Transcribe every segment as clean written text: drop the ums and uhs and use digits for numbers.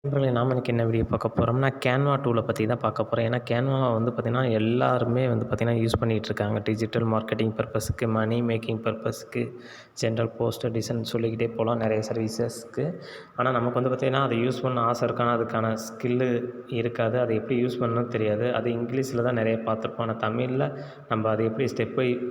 நண்பர்களே, நாம இன்னைக்கு என்ன வீடியோ பார்க்க போகிறோம்னா, கேன்வா டூலை பற்றி தான் பார்க்க போகிறோம். ஏன்னா கேன்வா வந்து பார்த்திங்கன்னா எல்லாருமே வந்து பார்த்திங்கன்னா யூஸ் பண்ணிகிட்ருக்காங்க. டிஜிட்டல் மார்க்கெட்டிங் பர்பஸுக்கு, மணி மேக்கிங் பர்பஸுக்கு, ஜென்ரல் போஸ்டர் டிசைன் சொல்லிக்கிட்டே போகலாம் நிறைய சர்வீசஸ்க்கு. ஆனால் நமக்கு வந்து பார்த்திங்கன்னா அதை யூஸ் பண்ண ஆசை இருக்கும். ஆனால் அதுக்கான ஸ்கில்லு இருக்காது. அதை எப்படி யூஸ் பண்ணணும்னு தெரியாது. அது இங்கிலீஷில் தான் நிறைய பார்த்துருப்போம். ஆனால் தமிழில் நம்ம அதை எப்படி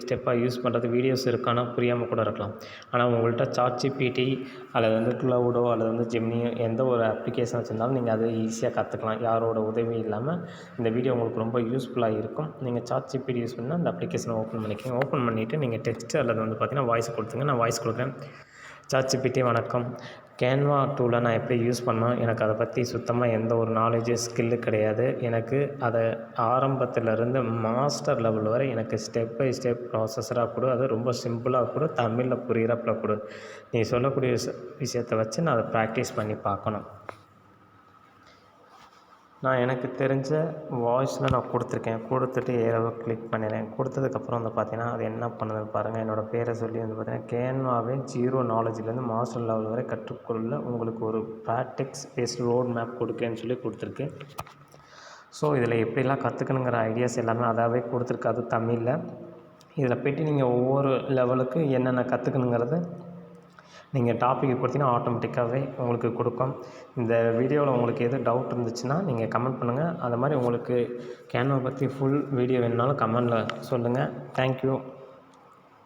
ஸ்டெப்பாக யூஸ் பண்ணுறது வீடியோஸ் இருக்கும். ஆனால் புரியாமல் கூட இருக்கலாம். ஆனால் உங்கள்கிட்ட சாட்ஜிபிடி அல்லது வந்து க்ளவுடோ அல்லது வந்து ஜெமினியோ எந்த ஒரு அப்ளிகேஷன் வச்சுருந்தாலும் நீங்கள் அதை ஈஸியாக கற்றுக்கலாம். யாரோட உதவி இல்லாமல். இந்த வீடியோ உங்களுக்கு ரொம்ப யூஸ்ஃபுல்லாக இருக்கும். நீங்கள் சாட்ஜிபிடி யூஸ் பண்ணால் அந்த அப்ளிகேஷனை ஓப்பன் பண்ணிக்கோங்க. ஓப்பன் பண்ணிவிட்டு நீங்கள் டெக்ஸ்ட் அல்லது வந்து பார்த்திங்கன்னா வாய்ஸ் கொடுத்துங்க. நான் வாய்ஸ் கொடுக்குறேன். சாட்ஜிபிடி வணக்கம். கேன்வா டூலை நான் எப்படி யூஸ் பண்ணோம், எனக்கு அதை பற்றி சுத்தமாக எந்த ஒரு நாலேஜு ஸ்கில்லு கிடையாது. எனக்கு அதை ஆரம்பத்திலேருந்து மாஸ்டர் லெவல் வரை எனக்கு ஸ்டெப் பை ஸ்டெப் ப்ராசஸராக கொடு, அது ரொம்ப சிம்பிளாக கொடு, தமிழில் புரிகிறப்பில் கொடு. நீ சொல்லக்கூடிய விஷயத்தை வச்சு நான் அதை ப்ராக்டிஸ் பண்ணி பார்க்கணும். நான் எனக்கு தெரிஞ்ச வாய்ஸில் நான் கொடுத்துட்டு ஏரோவை கிளிக் பண்ணிடுறேன். கொடுத்ததுக்கப்புறம் வந்து பார்த்திங்கன்னா அது என்ன பண்ணுதுன்னு பாருங்கள். என்னோடய பேரை சொல்லி வந்து பார்த்திங்கன்னா கேன்வாவே 0 நாலேஜ்லேருந்து மாஸ்டர் லெவல் வரை கற்றுக்கொள்ள உங்களுக்கு ஒரு ப்ராக்டிஸ் பேஸ்ட் ரோட் மேப் கொடுக்கேன்னு சொல்லி கொடுத்துருக்கு. ஸோ இதில் எப்படிலாம் கற்றுக்கணுங்கிற ஐடியாஸ் எல்லாமே அதாவே கொடுத்துருக்கு. அது தமிழில். இதில் போய்ட்டு நீங்கள் ஒவ்வொரு லெவலுக்கு என்னென்ன கற்றுக்கணுங்கிறது நீங்கள் டாபிக் கொடுத்தீங்கன்னா ஆட்டோமேட்டிக்காகவே உங்களுக்கு கொடுக்கும். இந்த வீடியோவில் உங்களுக்கு எது டவுட் இருந்துச்சுன்னா நீங்கள் கமெண்ட் பண்ணுங்கள். அது மாதிரி உங்களுக்கு கேன்வா பற்றி ஃபுல் வீடியோ வேணுனாலும் கமெண்டில் சொல்லுங்கள். தேங்க்யூ.